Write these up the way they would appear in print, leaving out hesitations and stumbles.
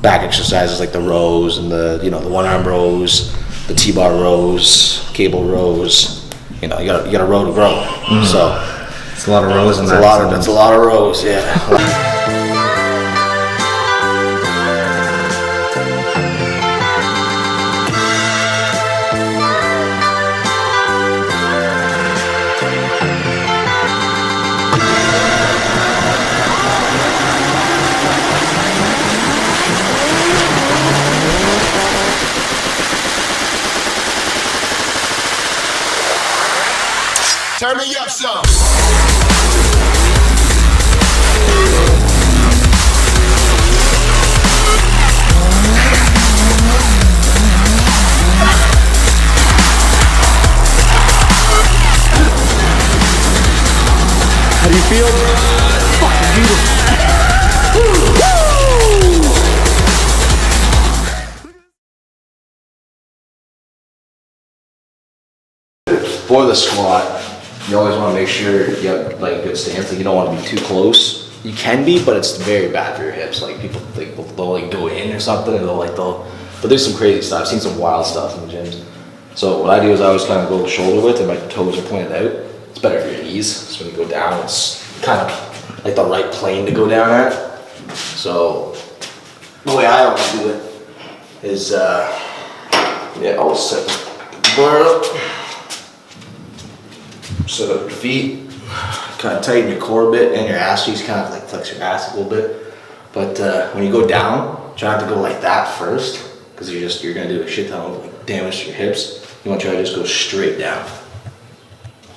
back exercises like the rows and the the one arm rows, the T-bar rows, cable rows. You got a row to grow. So it's a lot of rows in that. That's a lot of rows. Yeah. Turn me up some. How do you feel? Fucking beautiful. For the squat, you always want to make sure you have like a good stance. Like you don't want to be too close. You can be, but it's very bad for your hips. Like people like they'll like go in or something, and they'll do some crazy stuff. I've seen some wild stuff in the gyms. So what I do is I always kind of go shoulder width, and my toes are pointed out. It's better for your knees. So when you go down, it's kind of like the right plane to go down at. So the way I always do it is I'll set the bar up. Set up your feet, kind of tighten your core a bit, and your ass cheeks kind of like flex your ass a little bit. But when you go down, try not to go like that first, because you're gonna do a shit ton of like damage to your hips. You want to try to just go straight down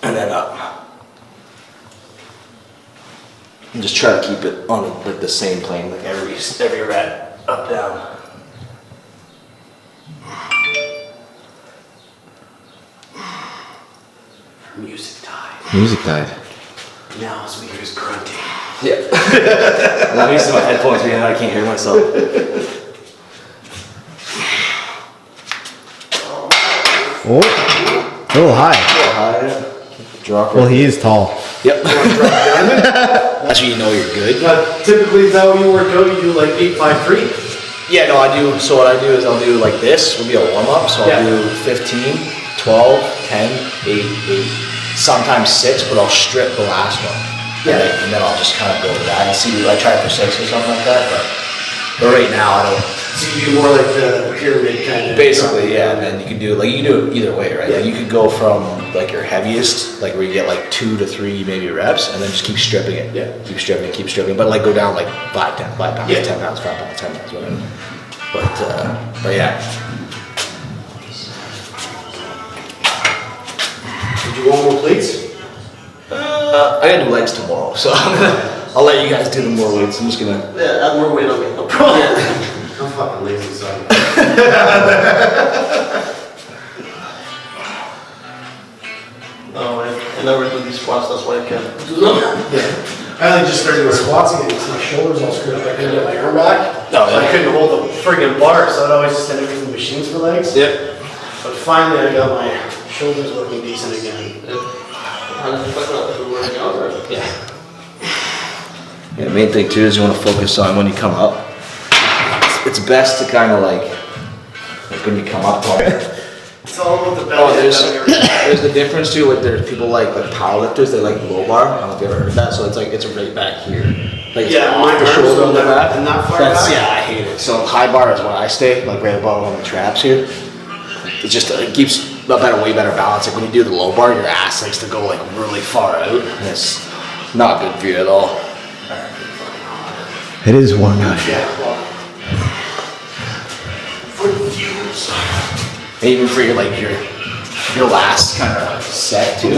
and then up, and just try to keep it on like the same plane, like every rep, up down. Music died. Music died. Now it's me who's grunting. Yeah. I'm used to my headphones being out, I can't hear myself. Oh, a little high. Drop. Well, he is tall. Yep. That's when you know you're good. Typically, though, you work out, you do like 8-5-3. Yeah, no, I do. So what I do is I'll do like this. Will be a warm up. So I'll do 15. 12, 10, 8, 8, sometimes 6, but I'll strip the last one. Yeah. And then I'll just kind of go with that. And see, I try for 6 or something like that, but right now I don't. So you do more like the pyramid kind of. Basically, yeah, and then you can do it either way, right? Yeah. Like you could go from like your heaviest, like where you get like 2 to 3 maybe reps, and then just keep stripping it. Yeah. Keep stripping, but like go down like 5 pounds, yeah. 10 pounds, 5 pounds, 10 pounds, whatever. But yeah. Did you want more plates? I gotta do legs tomorrow, so I'll let you guys do the more weights. I'm just gonna. Yeah, add more weight on me. No problem. I'm fucking lazy, son. No, I never do these squats, that's why I can't do them. Yeah. I only just started with squats again because my shoulders all screwed up. I couldn't get my arm back. No, so I couldn't hold the friggin' bar, so I'd always just end up using machines for legs. Yep. But finally, I got my shoulders looking decent again. Yeah. Yeah, the main thing too is you want to focus on when you come up. It's best to kind of like when you come up. It's all about the belly. There's the difference too. With there's people like powerlifters, they like low bar. I don't know if you ever heard that. So it's like it's right back here. Like yeah, off the shoulder on the back. And not far That's back. Yeah, I hate it. So high bar is where I stay, like right above on the traps here. It just it keeps way better balance. Like when you do the low bar, your ass likes to go like really far out, and it's not good for you at all. It is warm out. Yeah. And even for your last kind of set too, you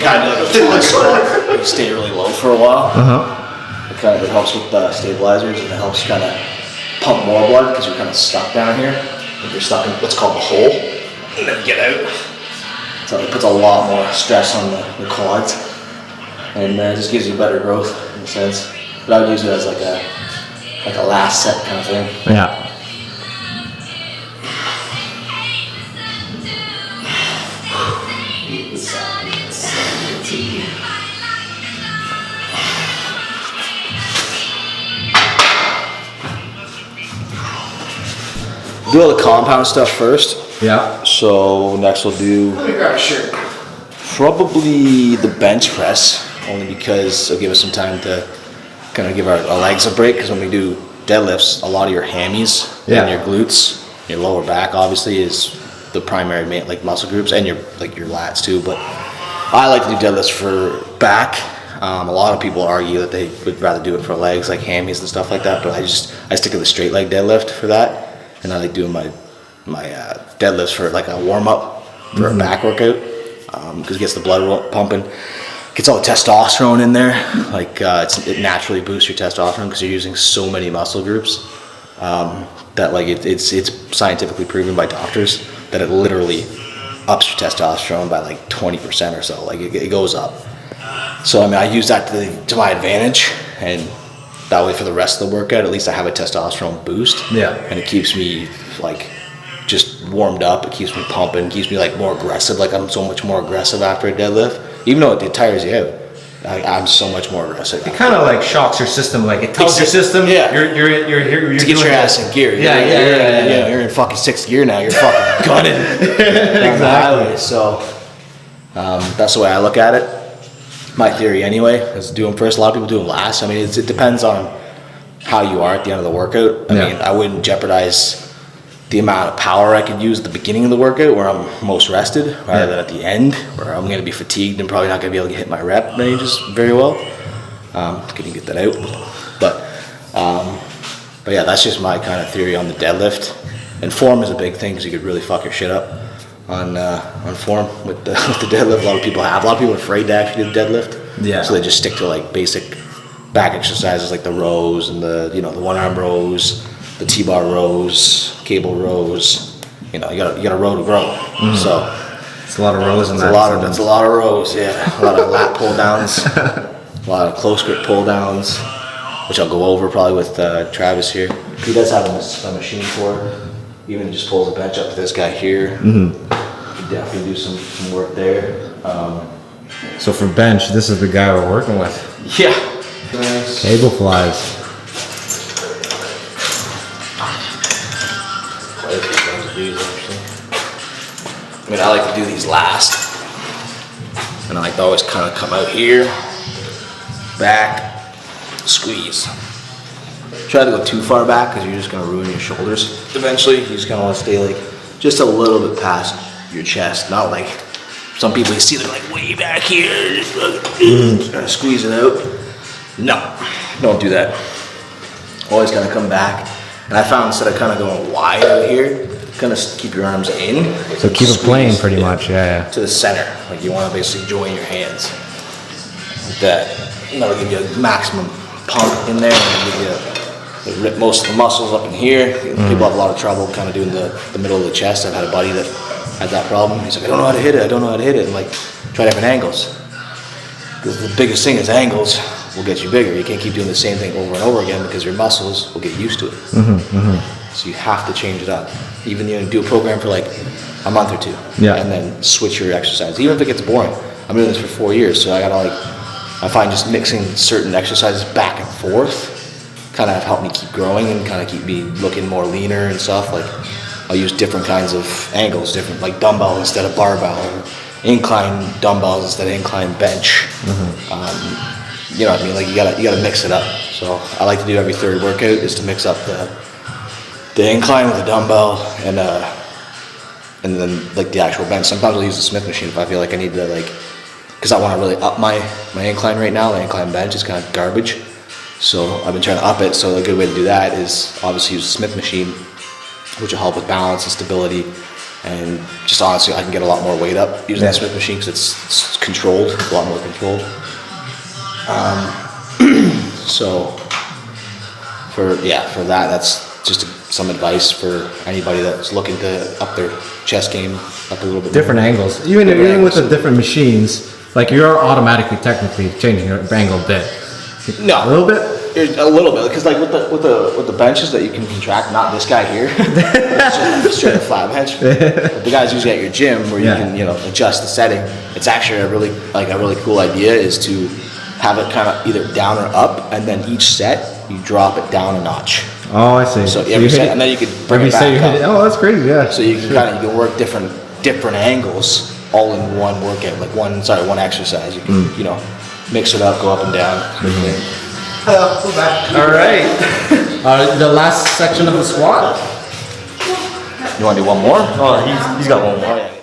kind of you stay really low for a while. It helps with the stabilizers, and it helps kind of pump more blood because you're kind of stuck down here. You're stuck in what's called the hole, and then get out. So it puts a lot more stress on the quads, and it just gives you better growth in a sense. But I would use it as like a last set kind of thing. Yeah. do all the compound stuff first. Yeah. So next we'll do Let me grab a shirt. probably the bench press, only because it'll give us some time to kind of give our legs a break. Because when we do deadlifts, a lot of your hammies and your glutes, your lower back obviously is the primary like muscle groups, and your lats too. But I like to do deadlifts for back. A lot of people argue that they would rather do it for legs, like hammies and stuff like that. But I stick to the straight leg deadlift for that, and I like doing my deadlifts for like a warm up for a back workout, because it gets the blood pumping, gets all the testosterone in there. Like it naturally boosts your testosterone because you're using so many muscle groups that like it's scientifically proven by doctors that it literally ups your testosterone by like 20% or so. Like it goes up. So I mean, I use that to my advantage, and that way for the rest of the workout, at least I have a testosterone boost. Yeah. And it keeps me like just warmed up. It keeps me pumping. Keeps me like more aggressive. Like I'm so much more aggressive after a deadlift, even though it tires you out. I'm so much more aggressive. It kind of like shocks your system. Like it tells your system, yeah, you're to get your ass in gear. Yeah. You're in fucking 6th gear now. You're fucking gunning down the highway. So that's the way I look at it. My theory anyway is do them first. A lot of people do them last. I mean, it depends on how you are at the end of the workout. I mean, I wouldn't jeopardize the amount of power I could use at the beginning of the workout where I'm most rested, rather than at the end where I'm going to be fatigued and probably not going to be able to hit my rep ranges very well. Couldn't get that out, but yeah, that's just my kind of theory on the deadlift. And form is a big thing because you could really fuck your shit up on form with the deadlift. A lot of people are afraid to actually do the deadlift. Yeah. So they just stick to like basic back exercises like the rows and the one arm rows, the T-bar rows, cable rows. You gotta row to grow. So it's a lot of rows in that. It's a lot of rows. Yeah. A lot of lat pull downs, a lot of close grip pull downs, which I'll go over probably with Travis here. He does have a machine for it. Even just pulls the bench up to this guy here. You definitely do some work there. So for bench, this is the guy we're working with. Yeah. Cable flies. I mean, I like to do these last, and I like to always kind of come out here, back, squeeze. Try to go too far back because you're just going to ruin your shoulders. Eventually, you just kind of want to stay like just a little bit past your chest, not like some people you see they're like way back here, just trying to squeeze it out. No, don't do that. Always kind of come back. And I found instead of kind of going wide out here, kind of keep your arms in. So keep it plain pretty much, yeah. To the center, like you want to basically join your hands. Like that. And that'll give you a maximum pump in there, and give you rip most of the muscles up in here. People have a lot of trouble kind of doing the middle of the chest. I've had a buddy that had that problem. He's like, I don't know how to hit it. And like, try different angles. Because the biggest thing is angles will get you bigger. You can't keep doing the same thing over and over again because your muscles will get used to it. So you have to change it up. Even do a program for like a month or two, and then switch your exercise. Even if it gets boring. I'm doing this for 4 years, so I find just mixing certain exercises back and forth kind of helped me keep growing and kind of keep me looking more leaner and stuff. Like I'll use different kinds of angles, different like dumbbell instead of barbell, or incline dumbbells instead of incline bench. You know what I mean? Like you gotta mix it up. So I like to do every third workout is to mix up the incline with the dumbbell and then like the actual bench. Sometimes I'll use the Smith machine if I feel like I need to because I want to really up my incline right now. The incline bench is kind of garbage. So I've been trying to up it. So a good way to do that is obviously use the Smith machine, which will help with balance and stability. And just honestly, I can get a lot more weight up using the Smith machine because it's controlled, a lot more controlled. So for that, that's just some advice for anybody that's looking to up their chest game up a little bit. Different angles. Even with the different machines, like you're automatically technically changing your angle a bit. No, a little bit. A little bit, because like with the benches that you can contract, not this guy here, it's just a straight flat bench. But the guys usually at your gym where you can adjust the setting. It's actually a really cool idea is to have it kind of either down or up, and then each set you drop it down a notch. Oh, I see. So you every hit set, it- and then you could bring every it set you back hit it. up. Oh, that's crazy. Yeah. So you can work different angles all in one workout, like one exercise. You can mix it up, go up and down. Hello, we're back. All right. The last section of the squat. You want to do one more? Oh, he's got one more. Oh, yeah.